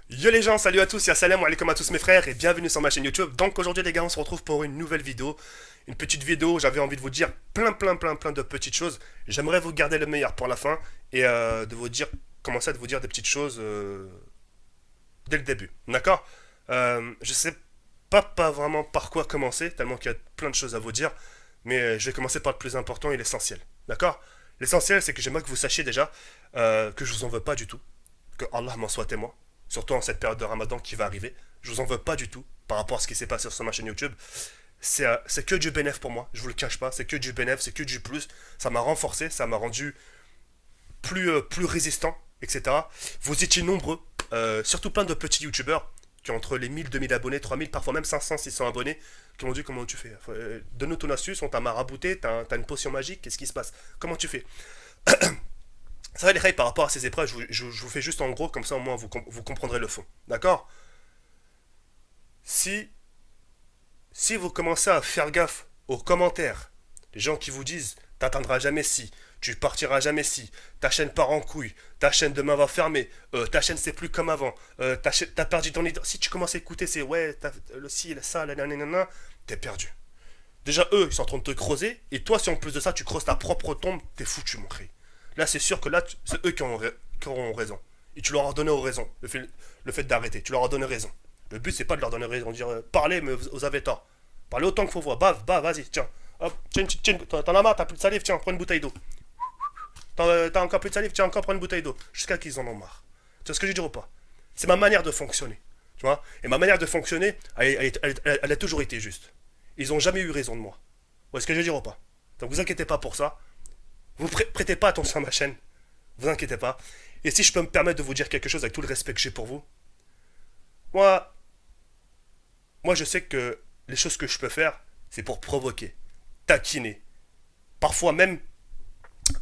Yo les gens, salut à tous, salam alaikum à tous mes frères et bienvenue sur ma chaîne YouTube. Donc aujourd'hui les gars, on se retrouve pour une nouvelle vidéo. Une petite vidéo où j'avais envie de vous dire plein de petites choses. J'aimerais vous garder le meilleur pour la fin et de vous dire, commencer à vous dire des petites choses dès le début. D'accord. Je sais pas vraiment par quoi commencer, tellement qu'il y a plein de choses à vous dire. Mais je vais commencer par le plus important et l'essentiel. D'accord. L'essentiel c'est que j'aimerais que vous sachiez déjà que je vous en veux pas du tout. Que Allah m'en soit témoin, surtout en cette période de Ramadan qui va arriver. Je vous en veux pas du tout par rapport à ce qui s'est passé sur ma chaîne YouTube. C'est que du bénéf pour moi, je vous le cache pas, c'est que du bénéf, c'est que du plus. Ça m'a renforcé, ça m'a rendu plus résistant, etc. Vous étiez nombreux, surtout plein de petits youtubeurs qui ont entre les 1000, 2000 abonnés, 3000, parfois même 500, 600 abonnés, qui m'ont dit comment tu fais. Donne-nous ton astuce, on t'a marabouté, t'as une potion magique, qu'est-ce qui se passe? Comment tu fais? Ça va les règles par rapport à ces épreuves, je vous fais juste en gros, comme ça au moins vous comprendrez le fond. D'accord. Si, si vous commencez à faire gaffe aux commentaires, les gens qui vous disent t'atteindras jamais si, tu partiras jamais si, ta chaîne part en couille, ta chaîne demain va fermer, ta chaîne c'est plus comme avant, t'as perdu ton idée. Si tu commences à écouter c'est ouais, le si, ça, la nanana, t'es perdu. Déjà eux, ils sont en train de te creuser, et toi si en plus de ça tu creuses ta propre tombe, t'es foutu mon cri. Là, c'est sûr que là, c'est eux qui auront raison. Et tu leur as donné raison, le fait d'arrêter. Tu leur as donné raison. Le but, c'est pas de leur donner raison. Dire, parlez, mais vous avez tort. Parlez autant qu'il faut voir. Bave, bave, vas-y, tiens. Hop, tiens, t'en as marre, t'as plus de salive, tiens, prends une bouteille d'eau. T'as encore plus de salive, tiens, encore prends une bouteille d'eau. Jusqu'à qu'ils en ont marre. Tu vois ce que je dis ou pas? C'est ma manière de fonctionner. Tu vois. Et ma manière de fonctionner, elle a toujours été juste. Ils ont jamais eu raison de moi. Vous voyez ce que je veux dire ou pas? Donc vous inquiétez pas pour ça. Vous prêtez pas attention à ma chaîne. Vous inquiétez pas. Et si je peux me permettre de vous dire quelque chose avec tout le respect que j'ai pour vous, moi, moi je sais que les choses que je peux faire, c'est pour provoquer, taquiner, parfois même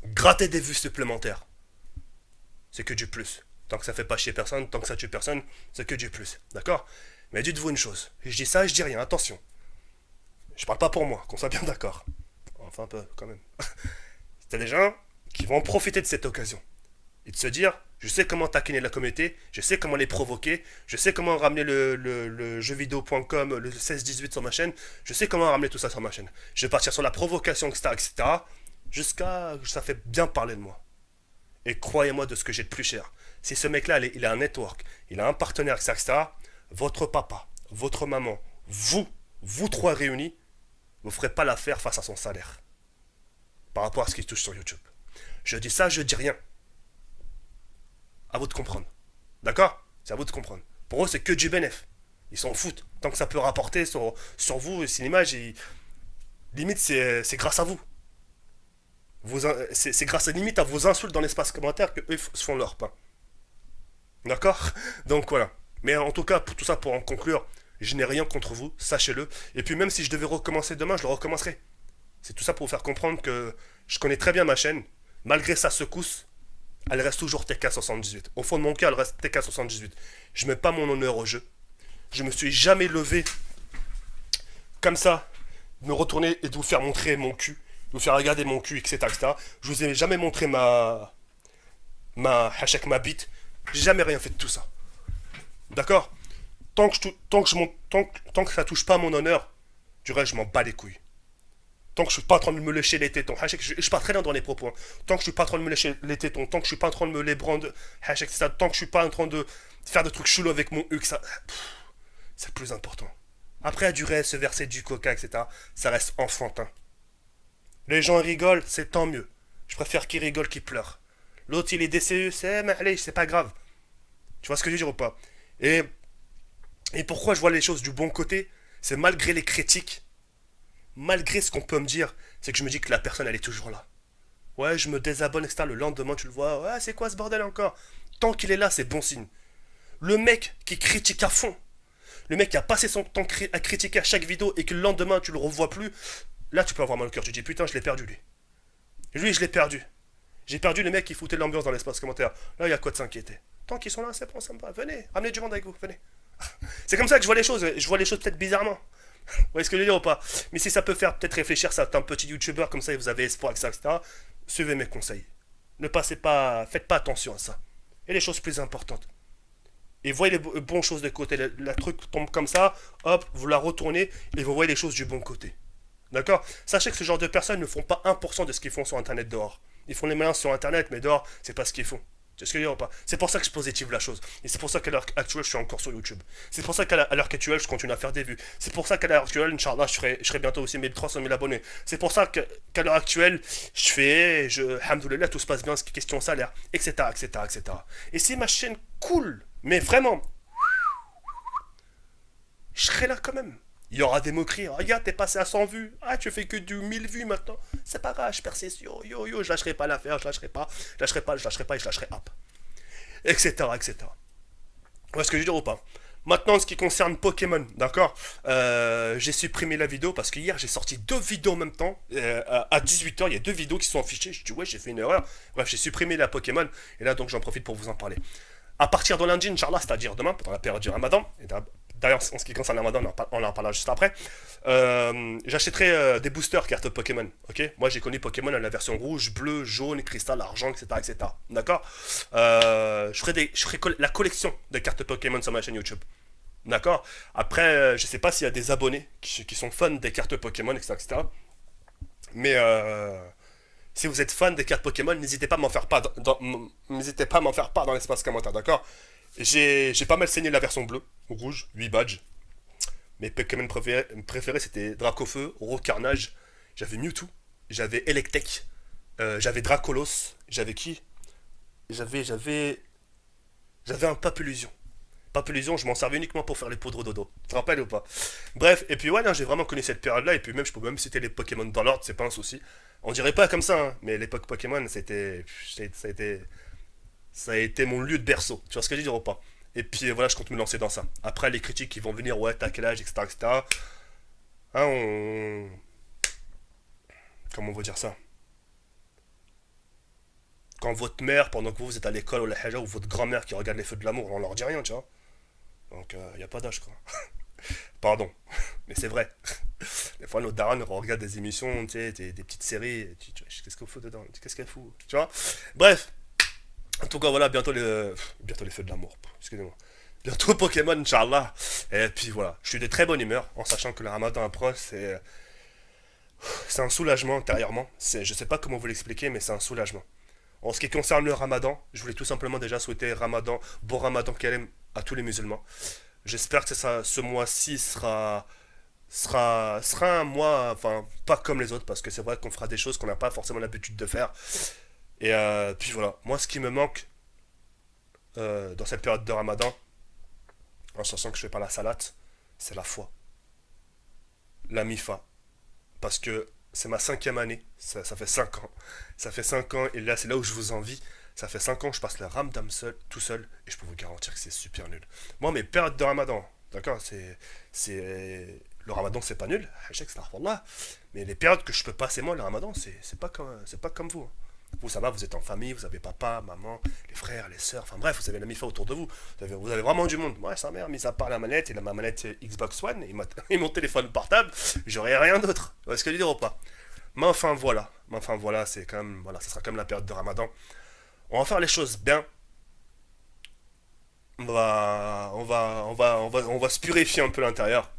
gratter des vues supplémentaires. C'est que du plus. Tant que ça fait pas chier personne, tant que ça tue personne, c'est que du plus. D'accord? Mais dites-vous une chose. Je dis ça, je dis rien. Attention. Je parle pas pour moi, qu'on soit bien d'accord. Enfin un peu, quand même. C'est des gens qui vont profiter de cette occasion et de se dire je sais comment taquiner la communauté, je sais comment les provoquer, je sais comment ramener le jeuxvideo.com, le 16-18 sur ma chaîne, je sais comment ramener tout ça sur ma chaîne. Je vais partir sur la provocation, etc. Jusqu'à que ça fait bien parler de moi. Et croyez-moi de ce que j'ai de plus cher. Si ce mec-là, il a un network, il a un partenaire, etc., votre papa, votre maman, vous trois réunis, vous ne ferez pas l'affaire face à son salaire par rapport à ce qui touche sur YouTube. Je dis ça, je dis rien. À vous de comprendre. D'accord? C'est à vous de comprendre. Pour eux, c'est que du bénéf. Ils s'en foutent. Tant que ça peut rapporter sur vous, c'est l'image, limite, c'est grâce à vous. C'est grâce à limite à vos insultes dans l'espace commentaire que eux se font leur pain. D'accord? Donc voilà. Mais en tout cas, pour tout ça, pour en conclure, je n'ai rien contre vous, sachez-le. Et puis même si je devais recommencer demain, je le recommencerai. C'est tout ça pour vous faire comprendre que je connais très bien ma chaîne. Malgré sa secousse, elle reste toujours TK78. Au fond de mon cœur, elle reste TK78. Je mets pas mon honneur au jeu. Je me suis jamais levé comme ça, de me retourner et de vous faire montrer mon cul, de vous faire regarder mon cul, etc. etc. Je vous ai jamais montré ma bite. J'ai jamais rien fait de tout ça. D'accord? Tant que ça touche pas à mon honneur, du reste, je m'en bats les couilles. Tant que je suis pas en train de me lécher les tétons, je pars très bien dans les propos. Hein. Tant que je suis pas en train de me lécher les tétons, tant que je suis pas en train de me les brand, tant que je suis pas en train de faire des trucs chelous avec mon huc, ça, c'est le plus important. Après, du reste, se verser du coca, etc., ça reste enfantin. Les gens rigolent, c'est tant mieux. Je préfère qu'ils rigolent qu'ils pleurent. L'autre, il est DCE, c'est pas grave. Tu vois ce que je veux dire ou pas? Et pourquoi je vois les choses du bon côté? C'est malgré les critiques, malgré ce qu'on peut me dire, c'est que je me dis que la personne, elle est toujours là. Ouais, je me désabonne, etc. Le lendemain, tu le vois. Ouais, c'est quoi ce bordel encore? Tant qu'il est là, c'est bon signe. Le mec qui critique à fond, le mec qui a passé son temps à critiquer à chaque vidéo et que le lendemain, tu le revois plus, là, tu peux avoir mal au cœur. Tu te dis, putain, je l'ai perdu, lui. Lui, je l'ai perdu. J'ai perdu le mec qui foutait l'ambiance dans l'espace commentaire. Là, il y a quoi de s'inquiéter? Tant qu'ils sont là, c'est bon, ça me va. Venez, ramenez du monde avec vous, venez. C'est comme ça que je vois les choses. Je vois les choses peut-être bizarrement. Vous voyez ce que je veux dire ou pas? Mais si ça peut faire peut-être réfléchir certains petits youtubeurs comme ça et vous avez espoir, etc., suivez mes conseils. Ne passez pas, faites pas attention à ça. Et les choses plus importantes. Et voyez les bonnes choses de côté. La truc tombe comme ça, hop, vous la retournez et vous voyez les choses du bon côté. D'accord? Sachez que ce genre de personnes ne font pas 1% de ce qu'ils font sur Internet dehors. Ils font les malins sur Internet, mais dehors, c'est pas ce qu'ils font. Tu sais ce que je veux dire ou pas? C'est pour ça que je positive la chose. Et c'est pour ça qu'à l'heure actuelle, je suis encore sur YouTube. C'est pour ça qu'à l'heure actuelle, je continue à faire des vues. C'est pour ça qu'à l'heure actuelle, Inch'Allah, je serai bientôt aussi 1300 000 abonnés. C'est pour ça qu'à l'heure actuelle, alhamdoulilah, tout se passe bien, question salaire, etc., etc., etc. Et si ma chaîne cool, mais vraiment, je serai là quand même. Il y aura des moqueries. Regarde, t'es passé à 100 vues. Ah, tu fais que du 1000 vues maintenant. C'est pas grave, je persiste. Yo, je lâcherai pas l'affaire, je lâcherai pas. Je lâcherai pas et je lâcherai hop. Etc. etc. Vous voyez ce que je veux dire ou pas? Maintenant, en ce qui concerne Pokémon, d'accord, j'ai supprimé la vidéo parce que hier j'ai sorti deux vidéos en même temps. À 18h, il y a deux vidéos qui sont affichées. Je dis, ouais, j'ai fait une erreur. Bref, j'ai supprimé la Pokémon. Et là, donc, j'en profite pour vous en parler. À partir de lundi, Inch'Allah, c'est-à-dire demain, pendant la période du Ramadan, et d'ailleurs, en ce qui concerne le Ramadan, on en parlera juste après, j'achèterai des boosters cartes Pokémon. Ok? Moi, j'ai connu Pokémon à la version rouge, bleu, jaune, cristal, argent, etc. etc. D'accord? Je ferai la collection de cartes Pokémon sur ma chaîne YouTube. D'accord? Après, je sais pas s'il y a des abonnés qui sont fans des cartes Pokémon, etc. etc. Mais si vous êtes fan des cartes Pokémon, n'hésitez pas à m'en faire part n'hésitez pas à m'en faire part dans l'espace commentaire, d'accord? J'ai pas mal saigné la version bleue, rouge, 8 badges. Mes Pokémon préférés c'était Dracofeu, Rocarnage, j'avais Mewtwo, j'avais Electek, j'avais Dracolos, j'avais qui? J'avais un Papillusion. Papillusion, je m'en servais uniquement pour faire les poudres dodo. Tu te rappelles ou pas? Bref, et puis ouais, non, j'ai vraiment connu cette période-là, et puis même, je peux même citer les Pokémon dans l'ordre, c'est pas un souci. On dirait pas comme ça, hein, mais l'époque Pokémon, ça a été mon lieu de berceau. Tu vois ce que je veux dire ou pas? Et puis voilà, je compte me lancer dans ça. Après, les critiques qui vont venir, ouais, t'as quel âge, etc., etc. Hein, comment on va dire ça? Quand votre mère, pendant que vous êtes à l'école ou la haja, ou votre grand-mère qui regarde les feux de l'amour, on leur dit rien, tu vois. Donc, il n'y a pas d'âge, quoi. Pardon, mais c'est vrai. Des fois, nos darons regardent des émissions, tu sais, des petites séries, et qu'est-ce qu'on fout dedans? Qu'est-ce qu'elle fout? Tu vois? Bref, en tout cas, voilà, bientôt les feux de l'amour. Excusez-moi. Bientôt Pokémon, Inch'Allah. Et puis voilà, je suis de très bonne humeur, en sachant que le ramadan approche, c'est un soulagement intérieurement. Je sais pas comment vous l'expliquer, mais c'est un soulagement. En ce qui concerne le ramadan, je voulais tout simplement déjà souhaiter bon ramadan Karim à tous les musulmans. J'espère que ce mois-ci sera un mois, enfin, pas comme les autres, parce que c'est vrai qu'on fera des choses qu'on n'a pas forcément l'habitude de faire. Et puis voilà, moi ce qui me manque dans cette période de ramadan, en sachant que je fais pas la salade, c'est la foi, la mifa. Parce que c'est ma cinquième année, ça fait 5 ans. Ça fait 5 ans, et là c'est là où je vous envie. Ça fait 5 ans que je passe le ramadan tout seul, et je peux vous garantir que c'est super nul. Moi, mes périodes de ramadan, d'accord, le ramadan c'est pas nul, mais les périodes que je peux passer moi, le ramadan, c'est pas comme vous. Vous, ça va, vous êtes en famille, vous avez papa, maman, les frères, les sœurs, enfin bref, vous avez la mifa autour de vous. Vous avez vraiment du monde. Moi, sa mère, mis à part la manette, et ma manette Xbox One, et mon téléphone portable, j'aurais rien d'autre. Vous voyez ce que je veux dire ou pas? Mais enfin, voilà. C'est quand même, voilà, ça sera comme la période de ramadan. On va faire les choses bien. On va se purifier un peu l'intérieur.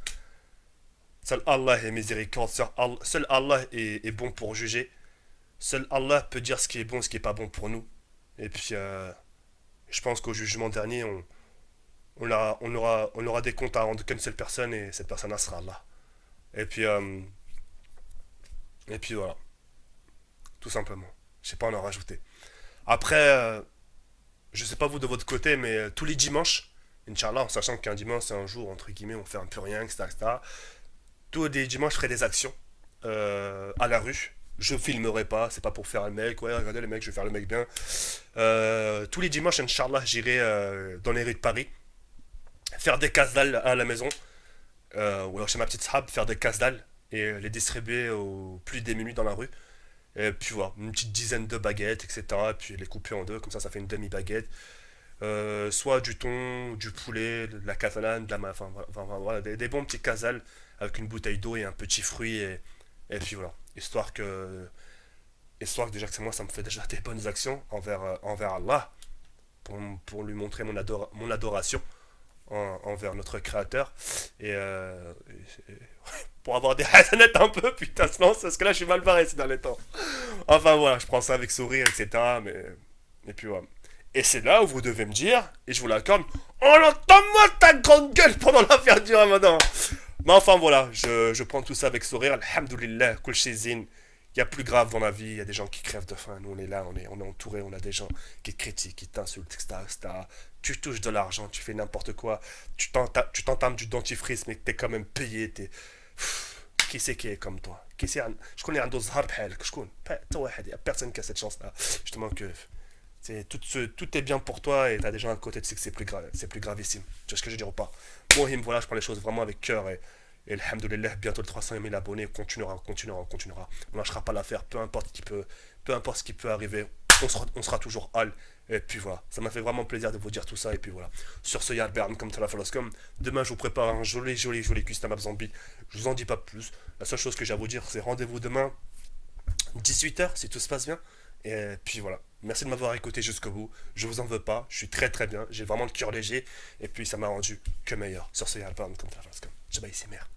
Seul Allah est miséricorde, seul Allah est bon pour juger. Seul Allah peut dire ce qui est bon, ce qui est pas bon pour nous. Et puis, je pense qu'au jugement dernier, on aura des comptes à rendre qu'une seule personne, et cette personne-là sera Allah. Et puis, voilà, tout simplement. Je sais pas en rajouter. Après, je sais pas vous de votre côté, mais tous les dimanches, Inch'Allah, en sachant qu'un dimanche c'est un jour, entre guillemets, on fait un peu rien, etc., etc. Tous les dimanches, je ferai des actions à la rue. Je filmerai pas, c'est pas pour faire le mec, ouais, regardez le mec, je vais faire le mec bien. Tous les dimanches, Inch'Allah, j'irai dans les rues de Paris, faire des casse-dalles à la maison, ou alors chez ma petite sahab, faire des casse-dalles et les distribuer aux plus démunis dans la rue. Et puis voilà, une petite dizaine de baguettes, etc. Et puis les couper en deux, comme ça fait une demi-baguette. Soit du thon, du poulet, de la catalane, voilà, des bons petits casals avec une bouteille d'eau et un petit fruit. Et puis voilà, histoire que déjà que c'est moi, ça me fait déjà des bonnes actions envers Allah, pour lui montrer mon adoration. envers notre créateur. Et pour avoir des hasanettes un peu, putain, sinon, parce que là, je suis mal barré ces derniers temps. Enfin voilà, je prends ça avec sourire, etc. Et puis voilà. Et c'est là où vous devez me dire, et je vous l'accorde, on entend-moi ta grande gueule pendant l'affaire du ramadan. Mais enfin voilà, je prends tout ça avec sourire. Alhamdoulilah, kul shay'in. Il y a plus grave dans la vie, il y a des gens qui crèvent de faim. Nous on est là, on est entouré, on a des gens qui te critiquent, qui t'insultent, etc., etc. Tu touches de l'argent, tu fais n'importe quoi, tu t'entames du dentifrice, mais t'es quand même payé. Qui c'est qui est comme toi? Je connais un dos hard hell, je connais. Il n'y a personne qui a cette chance-là. Justement que tout est bien pour toi et t'as des gens à côté, tu sais que c'est plus grave, c'est plus gravissime. Tu vois ce que je veux dire ou pas? Mohim, voilà, je prends les choses vraiment avec cœur et alhamdoulilah, bientôt le 300 000 abonnés, on continuera. On lâchera pas l'affaire, peu importe ce qui peut arriver, on sera toujours all. Et puis voilà, ça m'a fait vraiment plaisir de vous dire tout ça. Et puis voilà, sur ce Yard comme Talafaloscom, demain je vous prépare un joli quiz Tamab Zombie. Je vous en dis pas plus. La seule chose que j'ai à vous dire, c'est rendez-vous demain, 18h, si tout se passe bien. Et puis voilà, merci de m'avoir écouté jusqu'au bout. Je vous en veux pas, je suis très bien. J'ai vraiment le cœur léger. Et puis ça m'a rendu que meilleur sur ce Yard comme Talafaloscom. Je ici, mère.